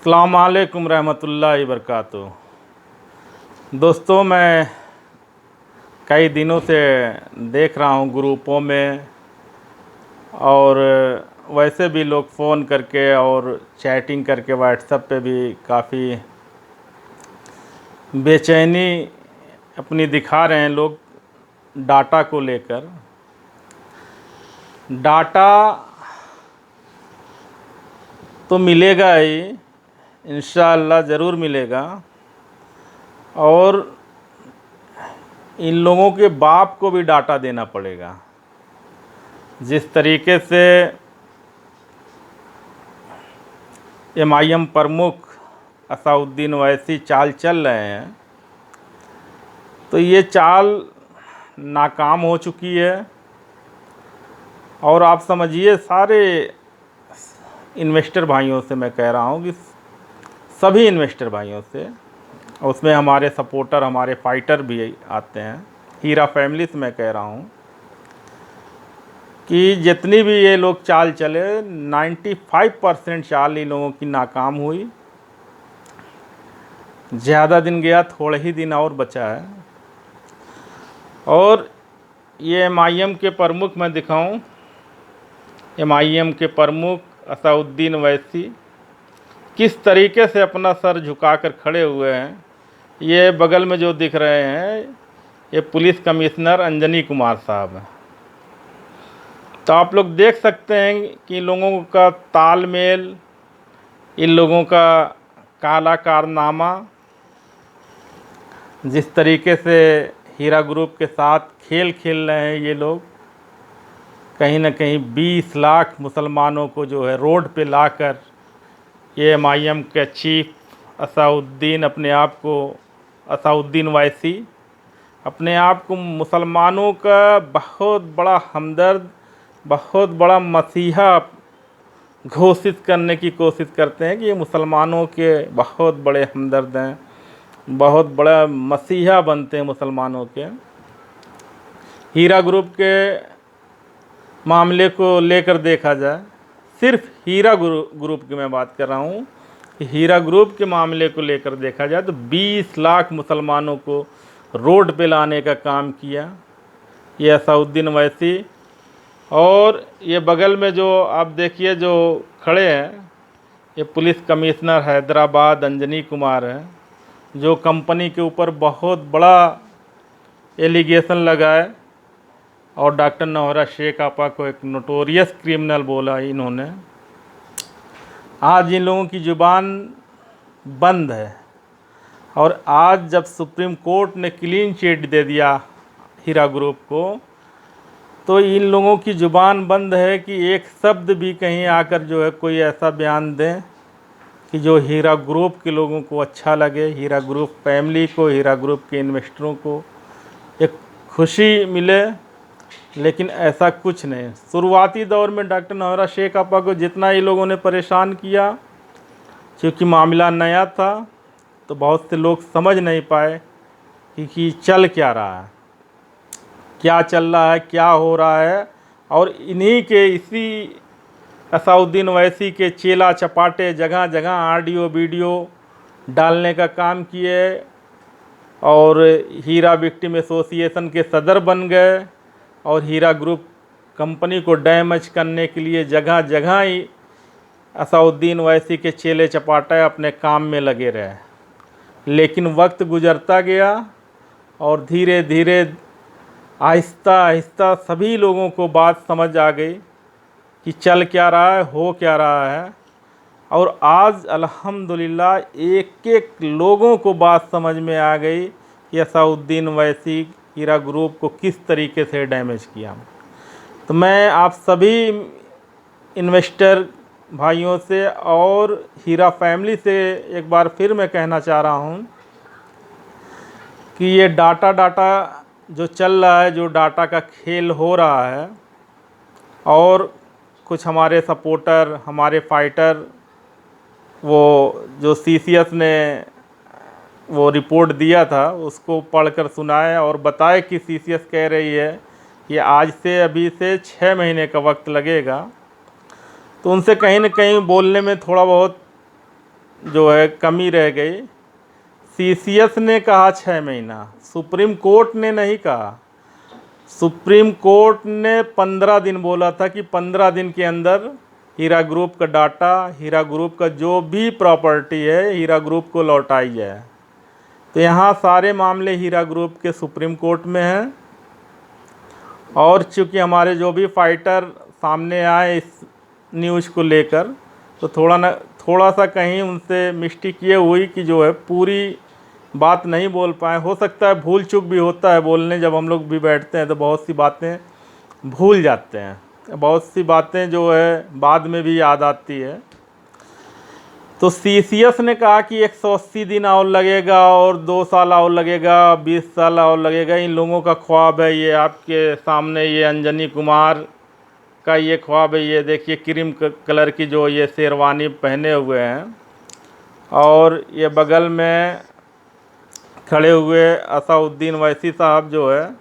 अस्सलाम वालेकुम रहमतुल्लाहि वबरकातुहू। दोस्तों, मैं कई दिनों से देख रहा हूँ ग्रुपों में, और वैसे भी लोग फ़ोन करके और चैटिंग करके व्हाट्सएप पे भी काफ़ी बेचैनी अपनी दिखा रहे हैं लोग डाटा को लेकर। डाटा तो मिलेगा ही, इंशाअल्लाह ज़रूर मिलेगा। और इन लोगों के बाप को भी डाटा देना पड़ेगा। जिस तरीके से MIM प्रमुख असाउद्दीन ओवैसी चाल चल रहे हैं, तो ये चाल नाकाम हो चुकी है। और आप समझिए, सारे इन्वेस्टर भाइयों से मैं कह रहा हूँ कि सभी इन्वेस्टर भाइयों से, उसमें हमारे सपोर्टर, हमारे फाइटर भी आते हैं, हीरा फैमिली से मैं कह रहा हूँ कि जितनी भी ये लोग चाल चले, 95% चाल इन लोगों की नाकाम हुई। ज़्यादा दिन गया, थोड़े ही दिन और बचा है। और ये MIM के प्रमुख मैं दिखाऊं, MIM के प्रमुख असाउद्दीन ओवैसी किस तरीके से अपना सर झुकाकर खड़े हुए हैं। ये बगल में जो दिख रहे हैं, ये पुलिस कमिश्नर अंजनी कुमार साहब हैं। तो आप लोग देख सकते हैं कि इन लोगों का तालमेल, इन लोगों का काला कारनामा, जिस तरीके से हीरा ग्रुप के साथ खेल खेल रहे हैं ये लोग। कहीं ना कहीं 20 लाख मुसलमानों को जो है रोड पे लाकर ये MIM के चीफ असाउद्दीन ओवैसी अपने आप को मुसलमानों का बहुत बड़ा हमदर्द, बहुत बड़ा मसीहा घोषित करने की कोशिश करते हैं कि ये मुसलमानों के बहुत बड़े हमदर्द हैं, बहुत बड़ा मसीहा बनते हैं मुसलमानों के। हीरा ग्रुप के मामले को लेकर देखा जाए, सिर्फ हीरा ग्रुप की मैं बात कर रहा हूँ, हीरा ग्रुप के मामले को लेकर देखा जाए तो 20 लाख मुसलमानों को रोड पे लाने का काम किया ये असाउद्दीन ओवैसी। और ये बगल में जो आप देखिए जो खड़े हैं, ये पुलिस कमिश्नर हैदराबाद अंजनी कुमार हैं, जो कंपनी के ऊपर बहुत बड़ा एलिगेशन लगाए और डॉक्टर नौहरा शेख आपा को एक नोटोरियस क्रिमिनल बोला इन्होंने। आज इन लोगों की ज़ुबान बंद है। और आज जब सुप्रीम कोर्ट ने क्लीन चिट दे दिया हीरा ग्रुप को, तो इन लोगों की ज़ुबान बंद है कि एक शब्द भी कहीं आकर जो है कोई ऐसा बयान दें कि जो हीरा ग्रुप के लोगों को अच्छा लगे, हीरा ग्रुप फैमिली को, हीरा ग्रुप के इन्वेस्टरों को एक खुशी मिले। लेकिन ऐसा कुछ नहीं। शुरुआती दौर में डॉक्टर नौहरा शेख आपा को जितना ही लोगों ने परेशान किया, क्योंकि मामला नया था, तो बहुत से लोग समझ नहीं पाए कि चल क्या रहा है, क्या चल रहा है, क्या हो रहा है। और इन्हीं के, इसी असाउद्दीन ओवैसी के चेला चपाटे जगह जगह ऑडियो वीडियो डालने का काम किए और हीरा विक्टिम एसोसिएशन के सदर बन गए और हीरा ग्रुप कंपनी को डैमेज करने के लिए जगह जगह ही असाउद्दीन ओवैसी के चेले चपाटे अपने काम में लगे रहे। लेकिन वक्त गुजरता गया और धीरे धीरे आहिस्ता आहिस्ता सभी लोगों को बात समझ आ गई कि चल क्या रहा है, हो क्या रहा है। और आज अल्हम्दुलिल्लाह एक एक लोगों को बात समझ में आ गई कि असाउद्दीन ओवैसी हीरा ग्रुप को किस तरीके से डैमेज किया। तो मैं आप सभी इन्वेस्टर भाइयों से और हीरा फैमिली से एक बार फिर मैं कहना चाह रहा हूँ कि ये डाटा जो चल रहा है, जो डाटा का खेल हो रहा है, और कुछ हमारे सपोर्टर, हमारे फाइटर, वो जो CCS ने वो रिपोर्ट दिया था उसको पढ़कर सुनाए और बताए कि CCS कह रही है कि आज से, अभी से 6 महीने का वक्त लगेगा। तो उनसे कहीं ना कहीं बोलने में थोड़ा बहुत जो है कमी रह गई। सीसीएस ने कहा 6 महीना, सुप्रीम कोर्ट ने नहीं कहा। सुप्रीम कोर्ट ने 15 दिन बोला था कि 15 दिन के अंदर हीरा ग्रुप का डाटा, हीरा ग्रुप का जो भी प्रॉपर्टी है हीरा ग्रुप को लौटाई जाए। तो यहाँ सारे मामले हीरा ग्रुप के सुप्रीम कोर्ट में हैं, और चूँकि हमारे जो भी फाइटर सामने आए इस न्यूज़ को लेकर, तो थोड़ा सा कहीं उनसे मिस्टेक ये हुई कि जो है पूरी बात नहीं बोल पाए। हो सकता है भूल चूक भी होता है बोलने, जब हम लोग भी बैठते हैं तो बहुत सी बातें भूल जाते हैं, बहुत सी बातें जो है बाद में भी याद आती है। तो सीसीएस ने कहा कि 180 दिन और लगेगा, और 2 साल और लगेगा, 20 साल और लगेगा। इन लोगों का ख्वाब है, ये आपके सामने ये अंजनी कुमार का ये ख्वाब है। ये देखिए क्रीम कलर की जो ये शेरवानी पहने हुए हैं, और ये बगल में खड़े हुए असाउद्दीन वैसी साहब जो है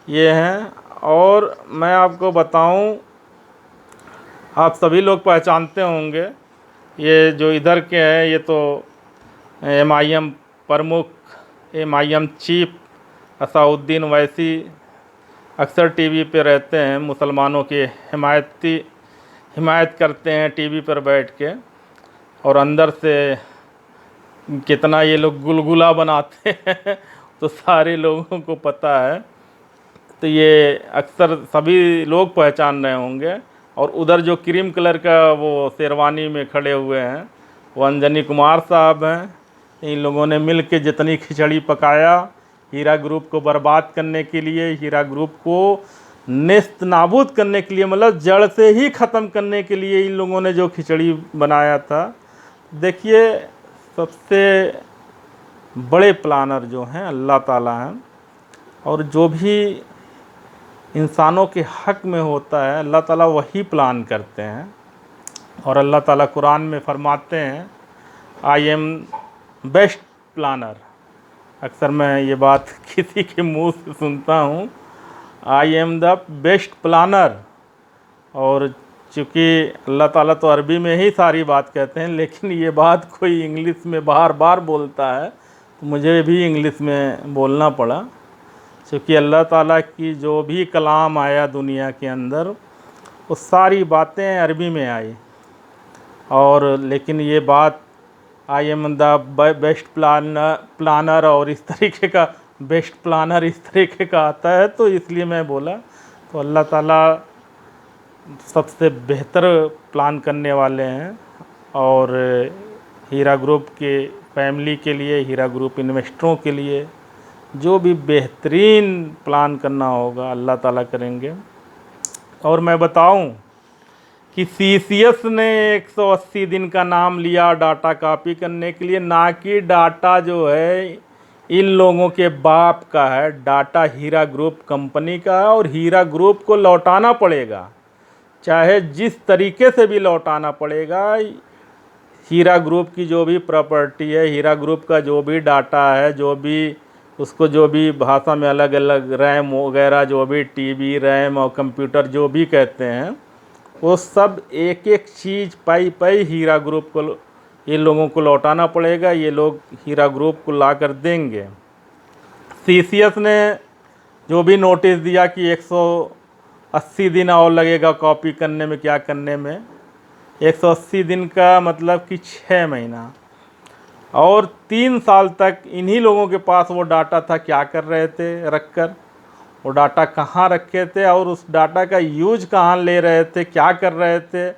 ये हैं। और मैं आपको बताऊं, आप सभी लोग पहचानते होंगे, ये जो इधर के हैं ये तो एमआईएम प्रमुख, एमआईएम चीफ असाउद्दीन वैसी अक्सर टीवी पे रहते हैं, मुसलमानों की हिमायत करते हैं टीवी पर बैठ के, और अंदर से कितना ये लोग गुलगुला बनाते हैं तो सारे लोगों को पता है। तो ये अक्सर सभी लोग पहचान रहे होंगे। और उधर जो क्रीम कलर का वो शेरवानी में खड़े हुए हैं वो अंजनी कुमार साहब हैं। इन लोगों ने मिल के जितनी खिचड़ी पकाया हीरा ग्रुप को बर्बाद करने के लिए, हीरा ग्रुप को नेस्त नाबूद करने के लिए, मतलब जड़ से ही ख़त्म करने के लिए इन लोगों ने जो खिचड़ी बनाया था। देखिए सबसे बड़े प्लानर जो हैं अल्लाह ताला हैं, और जो भी इंसानों के हक़ में होता है अल्लाह ताला वही प्लान करते हैं। और अल्लाह ताला कुरान में फरमाते हैं आई एम बेस्ट प्लानर। अक्सर मैं ये बात किसी के मुंह से सुनता हूँ, I am the best planner. और चूँकि अल्लाह ताला तो अरबी में ही सारी बात कहते हैं, लेकिन ये बात कोई इंग्लिश में बार बार बोलता है तो मुझे भी इंग्लिश में बोलना पड़ा, क्योंकि अल्लाह ताला की जो भी कलाम आया दुनिया के अंदर वो सारी बातें अरबी में आई। और लेकिन ये बात I am the best planner और इस तरीके का बेस्ट प्लानर इस तरीके का आता है, तो इसलिए मैं बोला। तो अल्लाह ताला सबसे बेहतर प्लान करने वाले हैं, और हीरा ग्रुप के फैमिली के लिए, हीरा ग्रुप इन्वेस्टरों के लिए जो भी बेहतरीन प्लान करना होगा अल्लाह ताला करेंगे। और मैं बताऊं कि सीसीएस ने 180 दिन का नाम लिया डाटा कॉपी करने के लिए, ना कि डाटा जो है इन लोगों के बाप का है, डाटा हीरा ग्रुप कंपनी का है, और हीरा ग्रुप को लौटाना पड़ेगा, चाहे जिस तरीके से भी लौटाना पड़ेगा। हीरा ग्रुप की जो भी प्रॉपर्टी है, हीरा ग्रुप का जो भी डाटा है, जो भी उसको जो भी भाषा में अलग अलग रैम वगैरह, जो भी टीवी रैम और कंप्यूटर जो भी कहते हैं, वो सब एक एक चीज़ पाई पाई हीरा ग्रुप को, इन लोगों को लौटाना पड़ेगा। ये लोग हीरा ग्रुप को ला कर देंगे। सीसीएस ने जो भी नोटिस दिया कि 180 दिन और लगेगा कॉपी करने में, क्या करने में, 180 दिन का मतलब कि 6 महीना, और 3 साल तक इन्हीं लोगों के पास वो डाटा था। क्या कर रहे थे रख कर, वो डाटा कहाँ रखे थे, और उस डाटा का यूज कहाँ ले रहे थे, क्या कर रहे थे,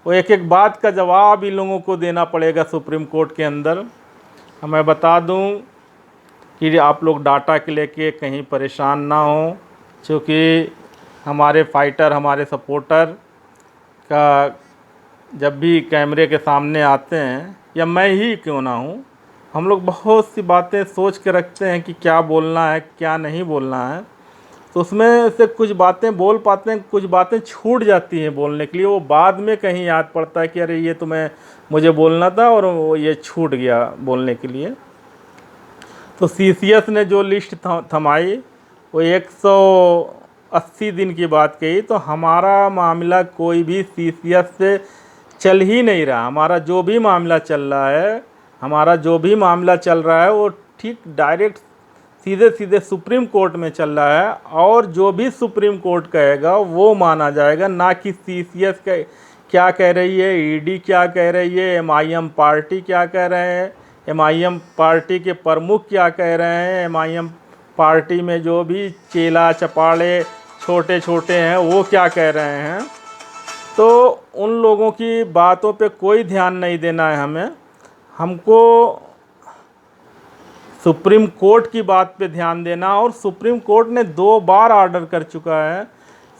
वो एक एक बात का जवाब इन लोगों को देना पड़ेगा सुप्रीम कोर्ट के अंदर। मैं बता दूं कि आप लोग डाटा के लेके कहीं परेशान ना हो, क्योंकि हमारे फाइटर, हमारे सपोर्टर का जब भी कैमरे के सामने आते हैं, या मैं ही क्यों ना हूँ, हम लोग बहुत सी बातें सोच के रखते हैं कि क्या बोलना है क्या नहीं बोलना है। तो उसमें से कुछ बातें बोल पाते हैं, कुछ बातें छूट जाती हैं बोलने के लिए। वो बाद में कहीं याद पड़ता है कि अरे ये तो मुझे बोलना था और ये छूट गया बोलने के लिए। तो सीसीएस ने जो लिस्ट थमाई वो 180 दिन की बात कही। तो हमारा मामला कोई भी सीसीएस से चल ही नहीं रहा। हमारा जो भी मामला चल रहा है, हमारा जो भी मामला चल रहा है वो ठीक डायरेक्ट सीधे सीधे सुप्रीम कोर्ट में चल रहा है, और जो भी सुप्रीम कोर्ट कहेगा वो माना जाएगा, ना कि सीसीएस का क्या कह रही है, ईडी क्या कह रही है, एमआईएम पार्टी क्या कह रहे हैं, एमआईएम पार्टी के प्रमुख क्या कह रहे हैं, एमआईएम पार्टी में जो भी चेला चपाड़े छोटे छोटे हैं वो क्या कह रहे हैं। तो उन लोगों की बातों पे कोई ध्यान नहीं देना है हमें। हमको सुप्रीम कोर्ट की बात पे ध्यान देना, और सुप्रीम कोर्ट ने 2 बार ऑर्डर कर चुका है।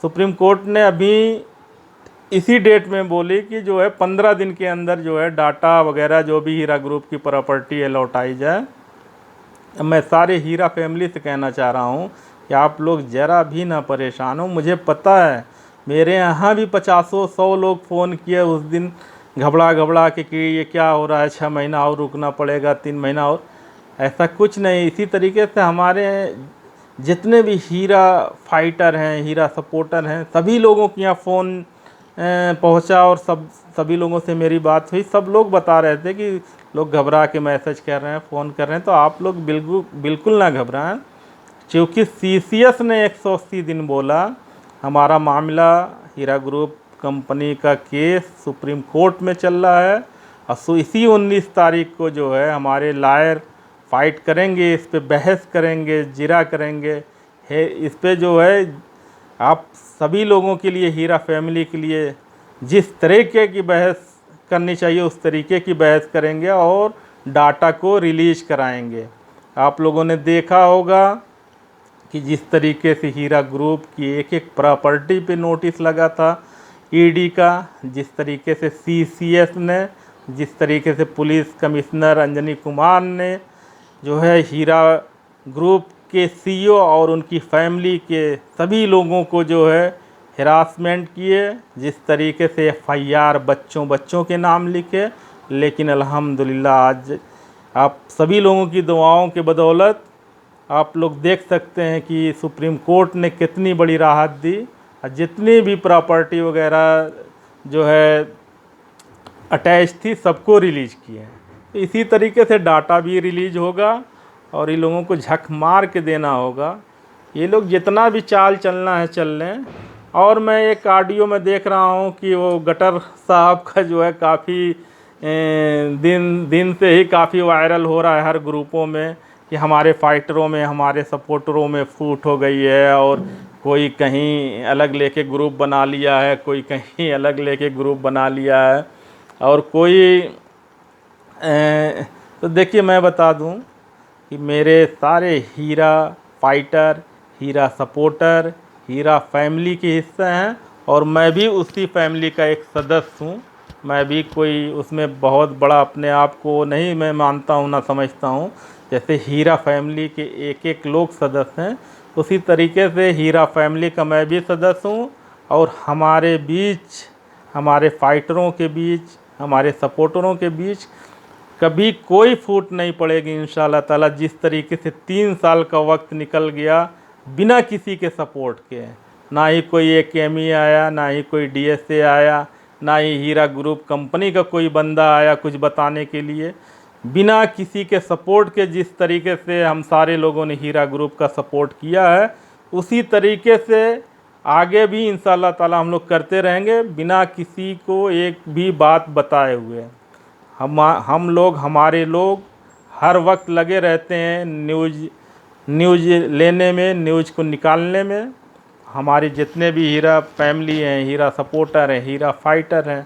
सुप्रीम कोर्ट ने अभी इसी डेट में बोली कि जो है 15 दिन के अंदर जो है डाटा वगैरह जो भी हीरा ग्रुप की प्रॉपर्टी है लौटाई जाए। मैं सारे हीरा फैमिली से कहना चाह रहा हूँ कि आप लोग ज़रा भी ना परेशान हो। मुझे पता है मेरे यहाँ भी 50-100 लोग फ़ोन किए उस दिन घबरा घबरा के कि ये क्या हो रहा है, 6 महीना और रुकना पड़ेगा, 3 महीना और। ऐसा कुछ नहीं। इसी तरीके से हमारे जितने भी हीरा फाइटर हैं, हीरा सपोर्टर हैं, सभी लोगों के यहाँ फ़ोन पहुंचा, और सभी लोगों से मेरी बात हुई। सब लोग बता रहे थे कि लोग घबरा के मैसेज कर रहे हैं, फ़ोन कर रहे हैं। तो आप लोग बिल्कुल ना घबराएं, क्योंकि सीसीएस ने 180 दिन बोला। हमारा मामला हीरा ग्रुप कंपनी का केस सुप्रीम कोर्ट में चल रहा है, और इसी 19 तारीख को जो है हमारे लायर फाइट करेंगे, इस पे बहस करेंगे, जिरा करेंगे। इस पे जो है आप सभी लोगों के लिए, हीरा फैमिली के लिए जिस तरीके की बहस करनी चाहिए उस तरीके की बहस करेंगे, और डाटा को रिलीज कराएंगे। आप लोगों ने देखा होगा कि जिस तरीके से हीरा ग्रुप की एक एक प्रॉपर्टी पे नोटिस लगा था ईडी का, जिस तरीके से सीसीएस ने, जिस तरीके से पुलिस कमिश्नर अंजनी कुमार ने जो है हीरा ग्रुप के सीईओ और उनकी फैमिली के सभी लोगों को जो है हिरासमेंट किए, जिस तरीके से एफआईआर बच्चों के नाम लिखे। लेकिन अल्हम्दुलिल्लाह आज आप सभी लोगों की दुआओं के बदौलत आप लोग देख सकते हैं कि सुप्रीम कोर्ट ने कितनी बड़ी राहत दी, और जितनी भी प्रॉपर्टी वगैरह जो है अटैच थी सबको रिलीज किए हैं। तो इसी तरीके से डाटा भी रिलीज होगा, और इन लोगों को झक मार के देना होगा। ये लोग जितना भी चाल चलना है चल लें। और मैं एक ऑडियो में देख रहा हूँ कि वो गटर साहब का जो है काफ़ी दिन से ही काफ़ी वायरल हो रहा है हर ग्रुपों में, कि हमारे फाइटरों में, हमारे सपोर्टरों में फूट हो गई है, और कोई कहीं अलग लेके ग्रुप बना लिया है, कोई कहीं अलग लेके ग्रुप बना लिया है, और कोई तो देखिए मैं बता दूं कि मेरे सारे हीरा फाइटर, हीरा सपोर्टर, हीरा फैमिली के हिस्से हैं, और मैं भी उसी फैमिली का एक सदस्य हूं। मैं भी कोई उसमें बहुत बड़ा अपने आप को नहीं मैं मानता हूं, ना समझता हूं। जैसे हीरा फैमिली के एक एक लोग सदस्य हैं, उसी तरीके से हीरा फैमिली का मैं भी सदस्य हूं। और हमारे बीच, हमारे फाइटरों के बीच, हमारे सपोर्टरों के बीच कभी कोई फूट नहीं पड़ेगी इंशाअल्लाह ताला। जिस तरीके से 3 साल का वक्त निकल गया बिना किसी के सपोर्ट के, ना ही कोई एकेएमई आया, ना ही कोई डीएसए आया, ना ही हीरा ग्रुप कंपनी का कोई बंदा आया कुछ बताने के लिए, बिना किसी के सपोर्ट के जिस तरीके से हम सारे लोगों ने हीरा ग्रुप का सपोर्ट किया है, उसी तरीके से आगे भी इंशाअल्लाह ताला हम लोग करते रहेंगे, बिना किसी को एक भी बात बताए हुए। हम लोग, हमारे लोग हर वक्त लगे रहते हैं न्यूज़ लेने में, न्यूज़ को निकालने में। हमारे जितने भी हीरा फैमिली हैं, हीरा सपोर्टर हैं, हीरा फाइटर हैं,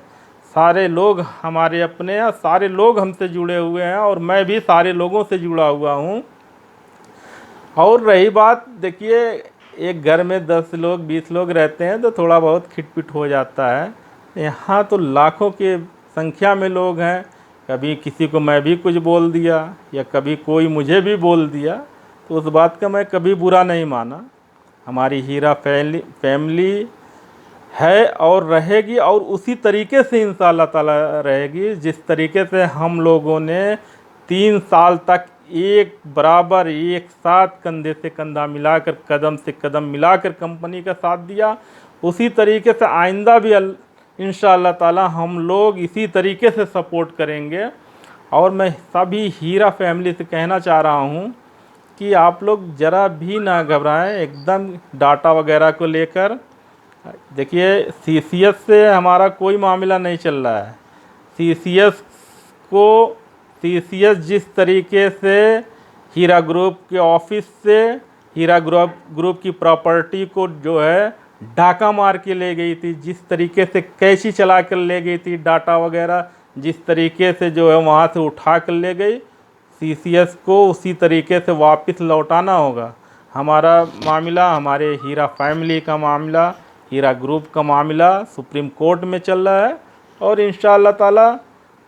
सारे लोग हमारे अपने हैं, सारे लोग हमसे जुड़े हुए हैं, और मैं भी सारे लोगों से जुड़ा हुआ हूँ। और रही बात, देखिए एक घर में 10 लोग 20 लोग रहते हैं तो थोड़ा बहुत खिटपिट हो जाता है। यहाँ तो लाखों के संख्या में लोग हैं। कभी किसी को मैं भी कुछ बोल दिया, या कभी कोई मुझे भी बोल दिया, तो उस बात का मैं कभी बुरा नहीं माना। हमारी हीरा फैमिली है और रहेगी, और उसी तरीके से इंशाअल्लाह ताला रहेगी जिस तरीके से हम लोगों ने 3 साल तक एक बराबर, एक साथ, कंधे से कंधा मिलाकर, कदम से कदम मिलाकर कंपनी का साथ दिया। उसी तरीके से आइंदा भी इंशाअल्लाह ताला हम लोग इसी तरीके से सपोर्ट करेंगे। और मैं सभी हीरा फैमिली से कहना चाह रहा हूँ कि आप लोग ज़रा भी ना घबराएं एकदम डाटा वगैरह को लेकर। देखिए CCS से हमारा कोई मामला नहीं चल रहा है। CCS जिस तरीके से हीरा ग्रुप के ऑफिस से हीरा ग्रुप की प्रॉपर्टी को जो है डाका मार के ले गई थी, जिस तरीके से कैची चला कर ले गई थी, डाटा वगैरह जिस तरीके से जो है वहाँ से उठा कर ले गई, CCS को उसी तरीके से वापस लौटाना होगा। हमारा मामला, हमारे हीरा फैमिली का मामला, हीरा ग्रुप का मामला सुप्रीम कोर्ट में चल रहा है। और इंशाअल्लाह ताला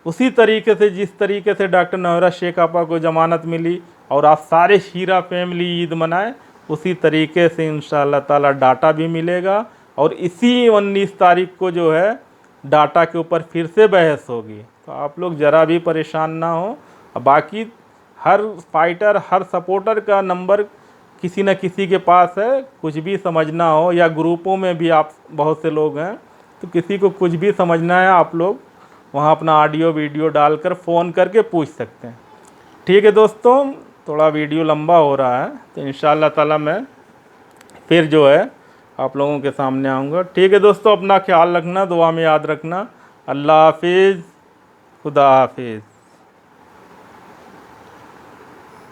उसी तरीके से जिस तरीके से डॉक्टर नौहरा शेख आपा को ज़मानत मिली और आप सारे हीरा फैमिली ईद मनाएं, उसी तरीके से इंशाअल्लाह ताला डाटा भी मिलेगा। और इसी 19 तारीख को जो है डाटा के ऊपर फिर से बहस होगी। तो आप लोग ज़रा भी परेशान ना हो। बाकी हर फाइटर, हर सपोर्टर का नंबर किसी न किसी के पास है। कुछ भी समझना हो, या ग्रुपों में भी आप बहुत से लोग हैं, तो किसी को कुछ भी समझना है आप लोग वहाँ अपना ऑडियो वीडियो डालकर फ़ोन करके पूछ सकते हैं। ठीक है दोस्तों, थोड़ा वीडियो लंबा हो रहा है, तो इंशाअल्लाह ताला मैं फिर जो है आप लोगों के सामने आऊँगा। ठीक है दोस्तों, अपना ख्याल रखना, दुआ में याद रखना। अल्लाह हाफिज़, खुदा हाफिज़।